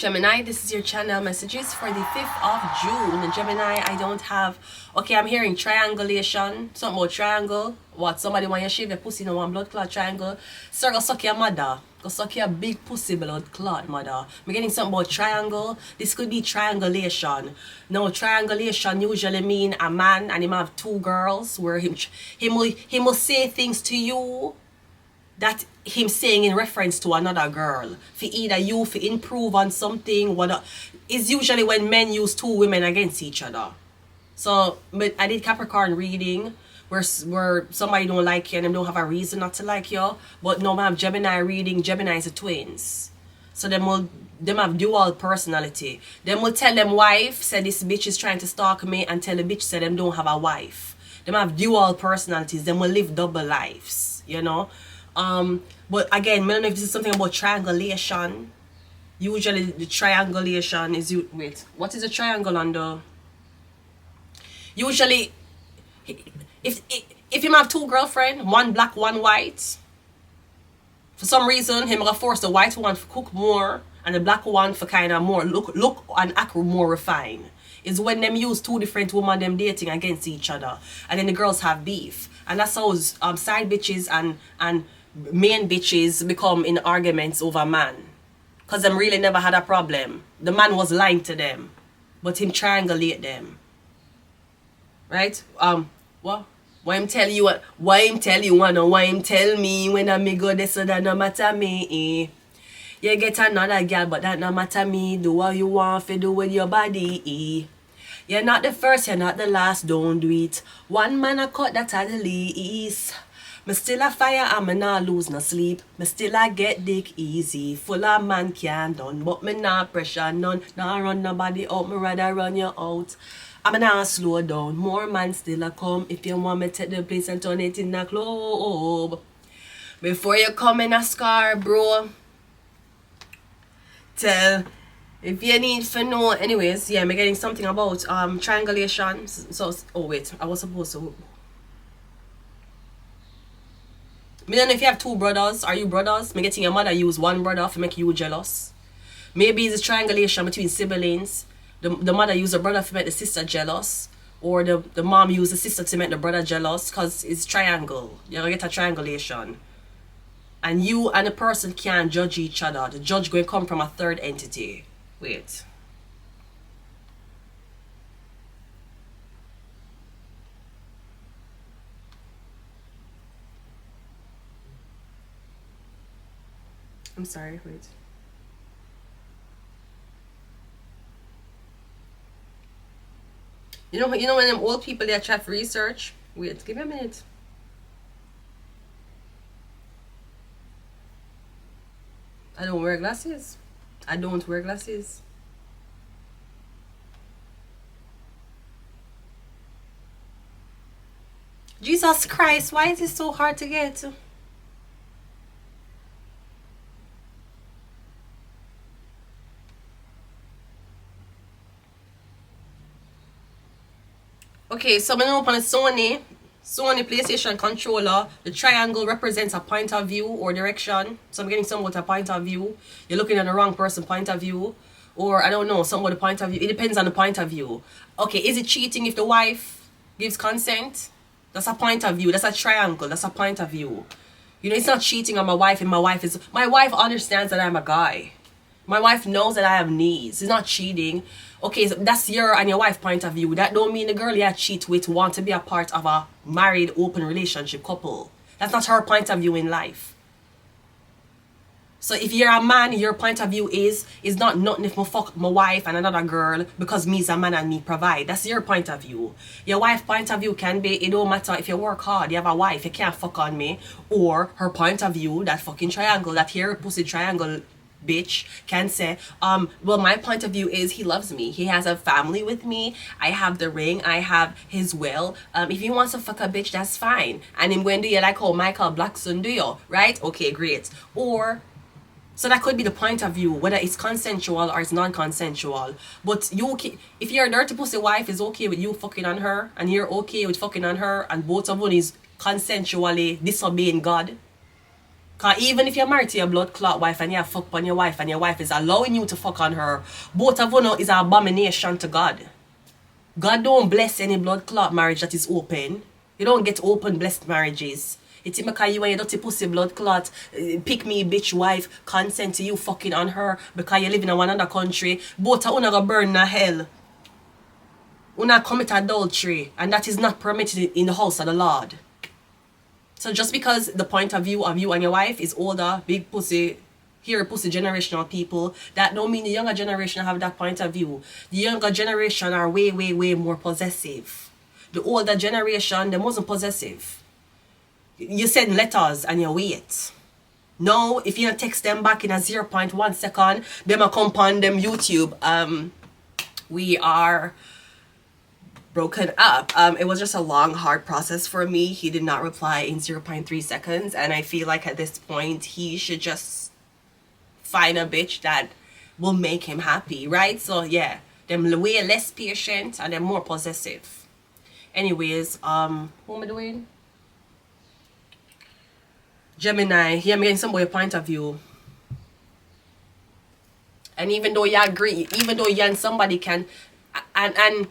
Gemini, this is your channel messages for the 5th of June. Gemini, I don't have... Okay, I'm hearing triangulation. Something about triangle. What? Somebody want you to shave your pussy in one blood clot triangle. Sir, go suck your mother. Go suck your big pussy blood clot mother. I'm getting something about triangle. This could be triangulation. No, triangulation usually mean a man and him have two girls where him will say things to you that him saying in reference to another girl. For either you for improve on something, what is usually when men use two women against each other. So, but I did Capricorn reading where somebody don't like you and them don't have a reason not to like you. But no, I have Gemini reading. Gemini is a twins. So them have dual personality. Them will tell them wife, say this bitch is trying to stalk me, and tell the bitch say them don't have a wife. Them have dual personalities. Them will live double lives, you know. But again, I don't know if this is something about triangulation. Usually the triangulation is wait, what is a triangle under? Usually if you have two girlfriends, one black, one white, for some reason him gonna force the white one to cook more and the black one for kind of more look and act more refined. Is when them use two different women them dating against each other, and then the girls have beef, and that's how side bitches and main bitches become in arguments over man, because them really never had a problem. The man was lying to them, but him triangulate them, right? Why him tell you and why him tell me when I me go this, so that no matter me. You get another girl, but that no matter me. Do what you want to do with your body. You're not the first, you're not the last, don't do it. One man a cut that at the least. Me still a fire and me not lose no sleep. Me still a get dick easy. Full of man can't done, but me not pressure none. Not run nobody out, me rather run you out. I'm not slow down. More man still a come. If you want me take the place and turn it in a club. Before you come in a scar, bro. Tell if you need to know. Anyways, yeah, I'm getting something about triangulation. So oh wait, I was supposed to. I don't know if you have two brothers. Are you brothers? I'm getting your mother use one brother to make you jealous. Maybe it's a triangulation between siblings. The mother use the brother to make the sister jealous, or the mom use the sister to make the brother jealous, because it's triangle. You're gonna get a triangulation. And you and the person can't judge each other. The judge going to come from a third entity. Wait. I'm sorry, wait. You know when them old people they try for research? Wait, give me a minute. I don't wear glasses. I don't wear glasses. Jesus Christ, why is it so hard to get? Okay, so I'm going to open a Sony PlayStation controller. The triangle represents a point of view or direction. So I'm getting somewhat a point of view. You're looking at the wrong person point of view. Or I don't know, somewhat a point of view. It depends on the point of view. Okay, is it cheating if the wife gives consent? That's a point of view. That's a triangle. That's a point of view. You know, it's not cheating on my wife, and my wife understands that I'm a guy. My wife knows that I have needs. It's not cheating. Okay, so that's your and your wife's point of view. That don't mean the girl you cheat with want to be a part of a married, open relationship couple. That's not her point of view in life. So if you're a man, your point of view is not nothing if I fuck my wife and another girl because me's a man and me provide. That's your point of view. Your wife's point of view can be, it don't matter if you work hard, you have a wife, you can't fuck on me. Or her point of view, that fucking triangle, that here pussy triangle bitch can say, well, my point of view is he loves me, he has a family with me, I have the ring, I have his will, if he wants to fuck a bitch, that's fine, and him going to do you like how Michael Blackson do you, right? Okay, great. Or so that could be the point of view, whether it's consensual or it's non-consensual. But if your dirty pussy wife is okay with you fucking on her, and you're okay with fucking on her, and both of them is consensually disobeying God, Because even if you're married to your blood clot wife and you have fuck on your wife and your wife is allowing you to fuck on her, both of you know is an abomination to God. God don't bless any blood clot marriage that is open. You don't get open blessed marriages. It's because you and your dirty pussy blood clot, pick me bitch wife, consent to you fucking on her because you live in one other country. Both of you gonna burn in hell. You commit adultery, and that is not permitted in the house of the Lord. So just because the point of view of you and your wife is older, big pussy, hairy pussy generational people, that don't mean the younger generation have that point of view. The younger generation are way, way, way more possessive. The older generation, they wasn't possessive. You send letters and you wait. Now, if you text them back in a 0.1 second, them a come on them YouTube. We are broken up. It was just a long, hard process for me. He did not reply in 0.3 seconds, and I feel like at this point he should just find a bitch that will make him happy, right? So yeah, them way less patient and they're more possessive. Anyways, what am I doing? Gemini, yeah, I'm getting some way point of view. And even though you agree, even though you and somebody can, and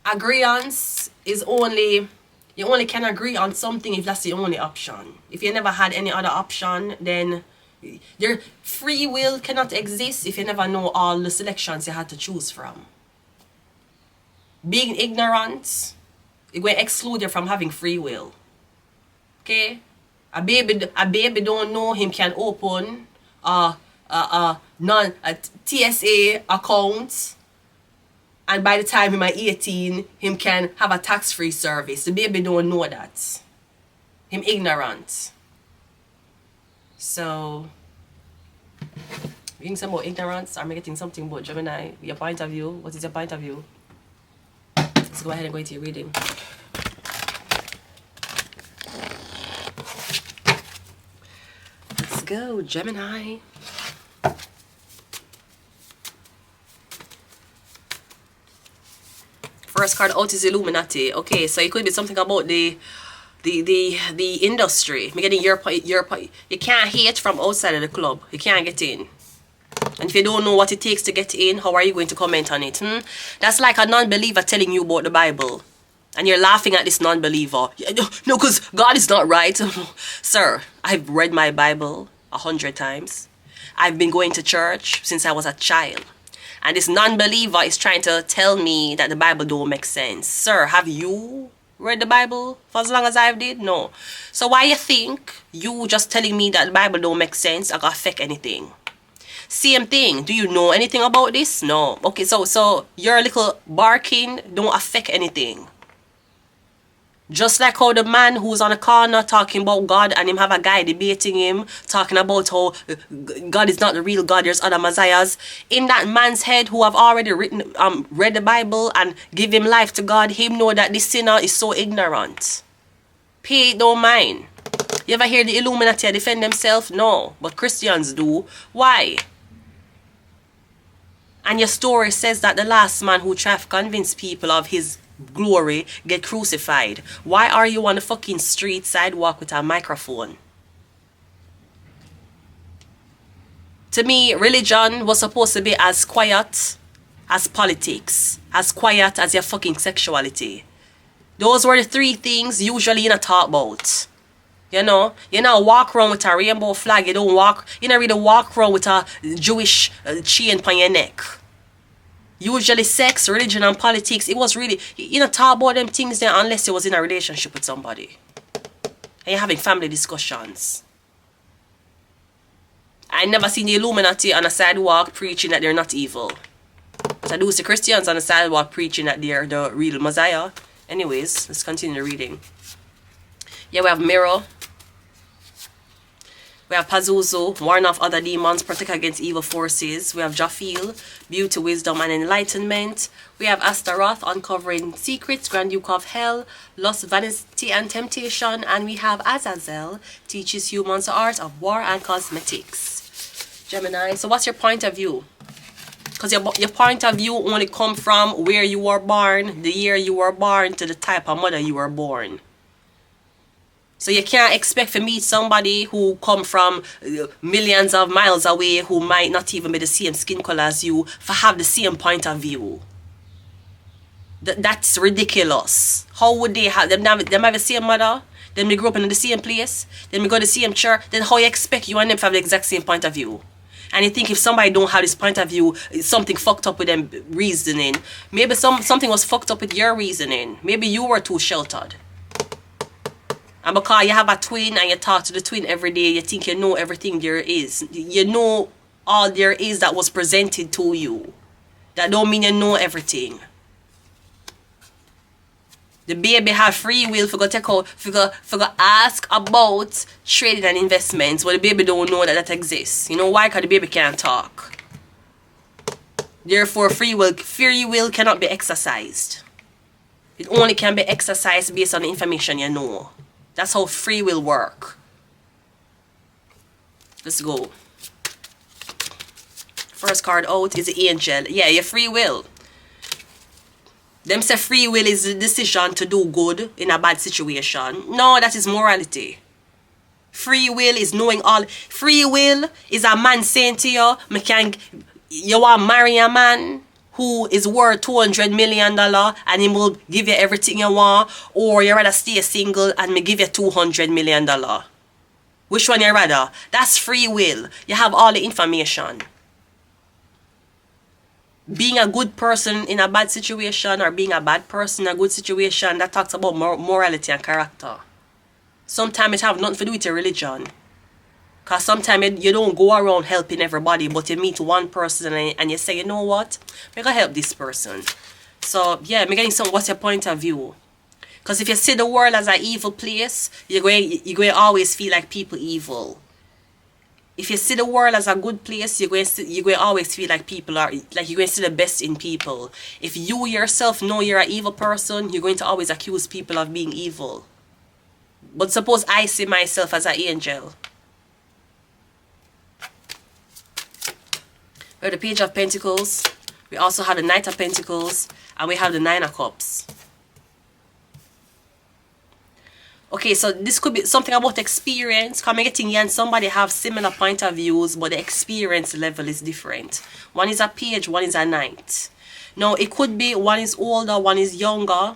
agreeance is only, you only can agree on something if that's the only option. If you never had any other option, then your free will cannot exist if you never know all the selections you had to choose from. Being ignorant, it will exclude you from having free will. Okay? A baby don't know him can open a TSA account, and by the time he's 18, him can have a tax-free service. The baby don't know that. Him ignorant. So, getting some more ignorance, I'm getting something about Gemini. Your point of view. What is your point of view? Let's go ahead and go into your reading. Let's go, Gemini. First card out is Illuminati. Okay, so it could be something about the industry. I'm getting your you can't hate from outside of the club. You can't get in. And if you don't know what it takes to get in, how are you going to comment on it? That's like a non-believer telling you about the Bible. And you're laughing at this non-believer. No, because God is not right. Sir, I've read my Bible 100 times. I've been going to church since I was a child. And this non-believer is trying to tell me that the Bible don't make sense. Sir, have you read the Bible for as long as I've did? No. So why you think you just telling me that the Bible don't make sense are gonna affect anything? Same thing. Do you know anything about this? No. Okay, so your little barking don't affect anything. Just like how the man who's on the corner talking about God and him have a guy debating him, talking about how God is not the real God, there's other messiahs. In that man's head who have already read the Bible and give him life to God, him know that this sinner is so ignorant. Pay no mind. You ever hear the Illuminati defend themselves? No. But Christians do. Why? And your story says that the last man who tried to convince people of his glory get crucified. Why are you on the fucking street sidewalk with a microphone? To me, religion was supposed to be as quiet as politics, as quiet as your fucking sexuality. Those were the three things usually you don't talk about. You know walk around with a rainbow flag. You don't really walk around with a Jewish chain on your neck. Usually sex, religion and politics, it was really, you don't talk about them things there unless you was in a relationship with somebody. And you're having family discussions. I never seen the Illuminati on a sidewalk preaching that they're not evil. But I do see Christians on the sidewalk preaching that they're the real Messiah. Anyways, let's continue the reading. Yeah, we have Mirror. We have Pazuzu, warn off other demons, protect against evil forces. We have Jafil, beauty, wisdom, and enlightenment. We have Astaroth, uncovering secrets, Grand Duke of Hell, lust, vanity, and temptation. And we have Azazel, teaches humans the art of war and cosmetics. Gemini, so what's your point of view? Because your point of view only come from where you were born, the year you were born, to the type of mother you were born. So you can't expect to meet somebody who come from millions of miles away, who might not even be the same skin color as you, for have the same point of view. That's ridiculous. How would they have them have the same mother? Then they grew up in the same place. Then we go to the same church. Then how you expect you and them to have the exact same point of view? And you think if somebody don't have this point of view, something fucked up with them reasoning. Maybe something was fucked up with your reasoning. Maybe you were too sheltered. And because you have a twin and you talk to the twin every day, you think you know everything there is. You know all there is that was presented to you. That don't mean you know everything. The baby have free will for go take out, for go ask about trading and investments, but the baby don't know that exists. You know why? Because the baby can't talk. Therefore, free will cannot be exercised. It only can be exercised based on the information you know. That's how free will work. Let's go. First card out is the angel. Yeah, your free will. Them say free will is the decision to do good in a bad situation. No, that is morality. Free will is knowing all. Free will is a man saying to you, you want to marry a man who is worth $200 million and he will give you everything you want, or you rather stay single and me give you $200 million. Which one you rather? That's free will. You have all the information. Being a good person in a bad situation or being a bad person in a good situation, that talks about morality and character. Sometimes it have nothing to do with your religion. Because sometimes you don't go around helping everybody, but you meet one person and you say, you know what? I'm going to help this person. So, yeah, I'm getting some, what's your point of view? Because if you see the world as an evil place, you're going to always feel like people evil. If you see the world as a good place, you're going to always feel like people are, like you're going to see the best in people. If you yourself know you're an evil person, you're going to always accuse people of being evil. But suppose I see myself as an angel. We have the Page of Pentacles. We also have the Knight of Pentacles. And we have the Nine of Cups. Okay, so this could be something about experience. Because I'm getting you and somebody have similar point of views, but the experience level is different. One is a page, one is a knight. Now, it could be one is older, one is younger.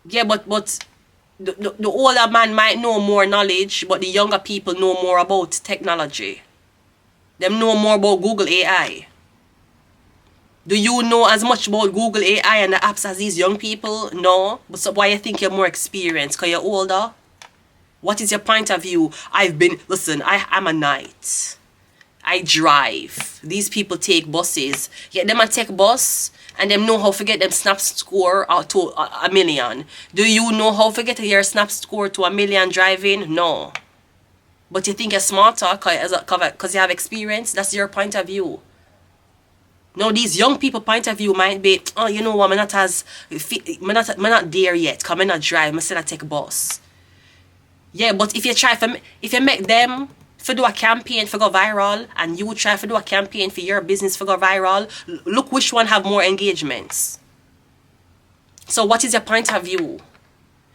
Yeah, but the older man might know more knowledge, but the younger people know more about technology. Them know more about Google AI. Do you know as much about Google AI and the apps as these young people? No. But so why you think you're more experienced? Because you're older? What is your point of view? Listen, I'm a knight. I drive. These people take buses. Yet them a take bus and them know how to get them snap score out to a million. Do you know how to get your snap score to 1 million driving? No. But you think you're smarter because you have experience? That's your point of view. Now, these young people point of view might be, oh, you know what, I'm not there yet, because I'm not drive, I'm still I take a bus. Yeah, but if you make them for do a campaign for go viral, and you try to do a campaign for your business for go viral, look which one have more engagements. So what is your point of view?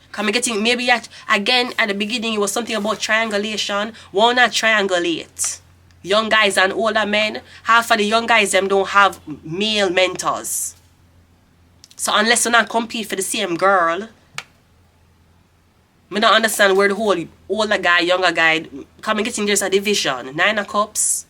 Because I'm getting, maybe again, at the beginning, it was something about triangulation. Why not triangulate? Young guys and older men, half of the young guys them don't have male mentors. So unless you not compete for the same girl, I don't understand where the whole older guy, younger guy, coming getting there's a division. Nine of Cups.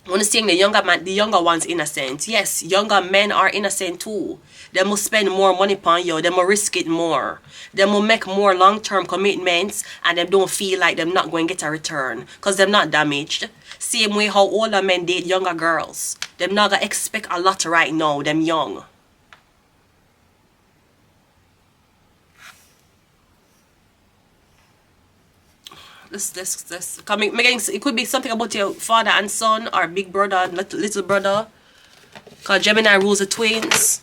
I want to saying the younger one's innocent. Yes, younger men are innocent too. They must spend more money upon you. They must risk it more. They must make more long-term commitments and they don't feel like they're not going to get a return because they're not damaged. Same way how older men date younger girls. They're not going to expect a lot right now. Them young. It could be something about your father and son or big brother, little brother. Because Gemini rules the twins.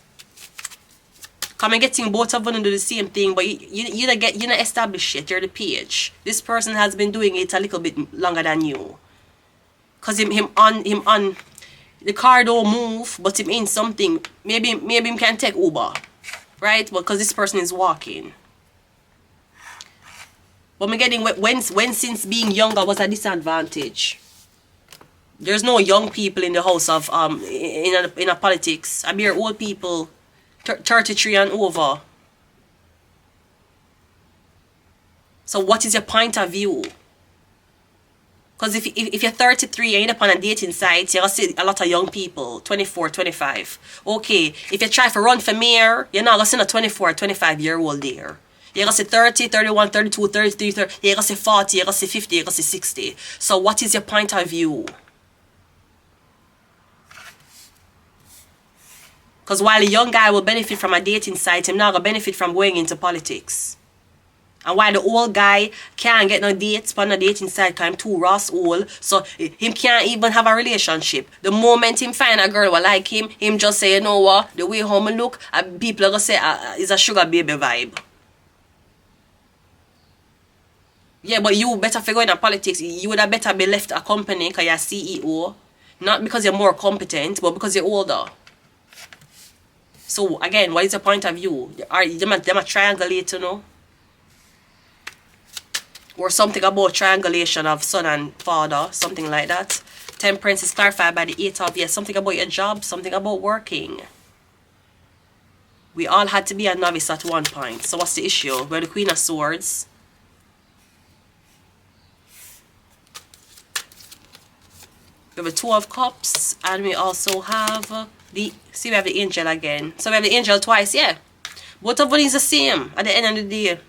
Because I'm getting both of them to do the same thing, but you don't establish it. You're the page. This person has been doing it a little bit longer than you. Because him on the car don't move, but him in something. Maybe him can take Uber. right? Because this person is walking. But me getting when since being younger was a disadvantage. There's no young people in the house of in a politics. I mean old people, 33 and over. So what is your point of view? Because if you're 33 and you're up on a dating site, you're going to see a lot of young people, 24, 25. Okay, if you try to run for mayor, you're not going to see a 24, 25-year-old there. You're going to see 30, 31, 32, 33, 30. You're going to see 40, you're going to see 50, you're going to see 60. So what is your point of view? Because while a young guy will benefit from a dating site, he's not going to benefit from going into politics. And while the old guy can't get no dates on a dating site because I'm too Ross old, so him can't even have a relationship. The moment him find a girl who like him just say, you know what, the way how me look, people are going to say it's a sugar baby vibe. Yeah, but you better figure in politics. You would have better be left a company because you're CEO. Not because you're more competent, but because you're older. So again, what is your point of view? Are them a triangulate, you know? Or something about triangulation of son and father, something like that. Temperance is clarified by the 8 of, yes, something about your job, something about working. We all had to be a novice at one point. So what's the issue? We're the Queen of Swords. We have the 2 of Cups, and we also have we have the Angel again. So we have the Angel twice, yeah. Both of them is the same at the end of the day.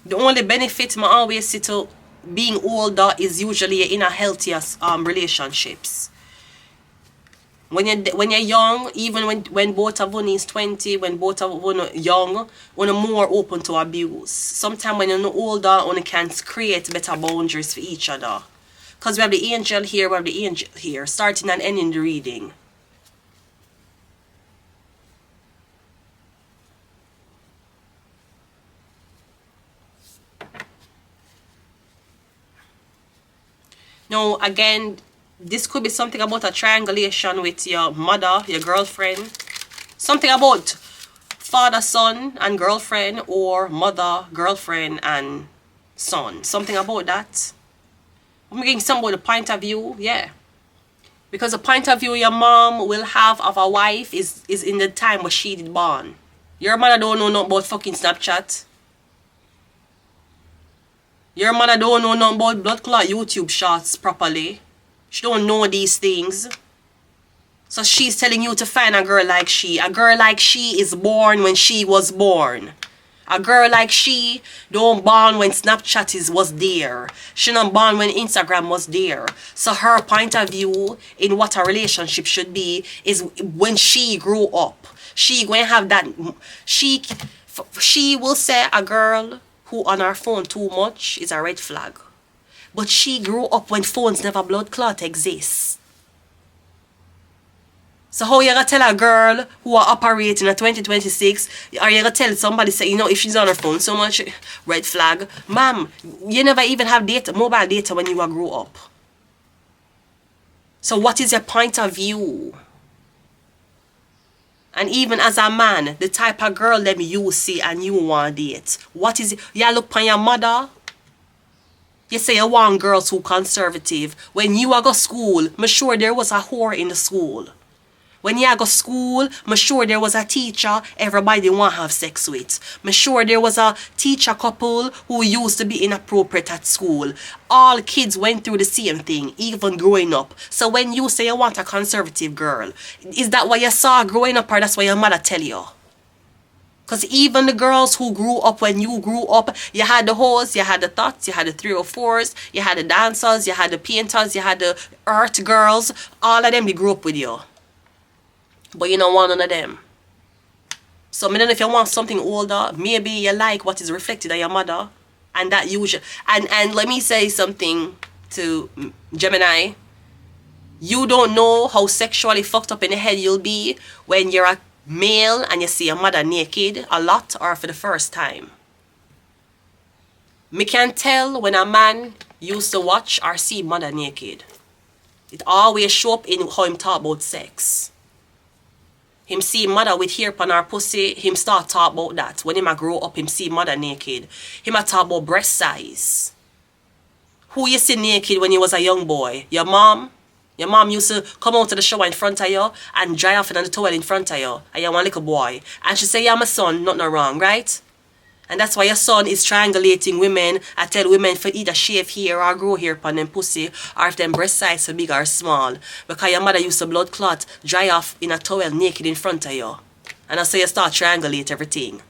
The only benefit I always see to being older is usually in a healthier relationships. When you're young, even when both of one is 20, when both of one young, one are more open to abuse. Sometimes when you're older, one can create better boundaries for each other. Because we have the angel here, we have the angel here, starting and ending the reading. Now, again, this could be something about a triangulation with your mother, your girlfriend. Something about father, son, and girlfriend, or mother, girlfriend, and son. Something about that. I'm getting some about the point of view, yeah. Because the point of view your mom will have of a wife is in the time where she did born. Your mother don't know nothing about fucking Snapchat. Your mother don't know nothing about blood clot YouTube shots properly. She don't know these things. So she's telling you to find a girl like she. A girl like she is born when she was born. A girl like she don't born when Snapchat was there. She not born when Instagram was there. So her point of view in what a relationship should be is when she grew up. She going to have that. She will say a girl who on her phone too much is a red flag. But she grew up when phones never blood clot exists. So how you gonna tell a girl who are operating in 2026, or you gonna tell somebody, say, you know, if she's on her phone so much, red flag. Ma'am, you never even have data, mobile data when you grew up. So what is your point of view? And even as a man, the type of girl them you see and you want date. What is it? You look on your mother. You say you want girls who conservative. When you go school, I'm sure there was a whore in the school. When you go school, I'm sure there was a teacher everybody want to have sex with. I'm sure there was a teacher couple who used to be inappropriate at school. All kids went through the same thing, even growing up. So when you say you want a conservative girl, is that what you saw growing up, or that's what your mother tell you? Because even the girls who grew up when you grew up, you had the hoes, you had the thoughts, you had the 304s, you had the dancers, you had the painters, you had the earth girls. All of them, they grew up with you. But you don't want none of them. So I don't know if you want something older, maybe you like what is reflected on your mother. And that usually, and let me say something to Gemini. You don't know how sexually fucked up in the head you'll be when you're a male and you see your mother naked a lot or for the first time. Me can tell when a man used to watch or see mother naked. It always show up in how him talk about sex. Him see mother with hair upon her pussy, him start talk about that. When him a grow up, him see mother naked. Him a talk about breast size. Who you see naked when you was a young boy? Your mom? Your mom used to come out to the shower in front of you and dry off in the towel in front of you. And you're one little boy. And she say, yeah, my son, nothing wrong, right? And that's why your son is triangulating women. I tell women for either shave hair or grow hair upon them pussy, or if them breast size are big or small. Because your mother used to blood clot, dry off in a towel naked in front of you. And that's how you start triangulate everything.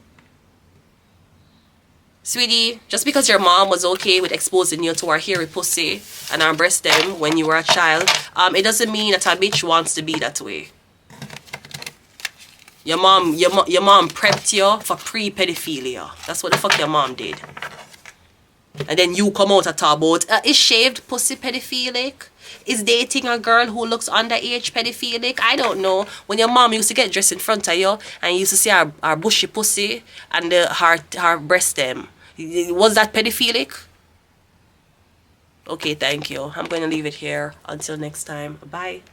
Sweetie, just because your mom was okay with exposing you to her hairy pussy and her breast them when you were a child, it doesn't mean that a bitch wants to be that way. Your mom prepped you for pre-pedophilia. That's what the fuck your mom did. And then you come out and talk about, is shaved pussy pedophilic? Is dating a girl who looks underage pedophilic? I don't know. When your mom used to get dressed in front of you and you used to see her bushy pussy and her breast them, was that pedophilic? Okay, thank you. I'm going to leave it here. Until next time. Bye.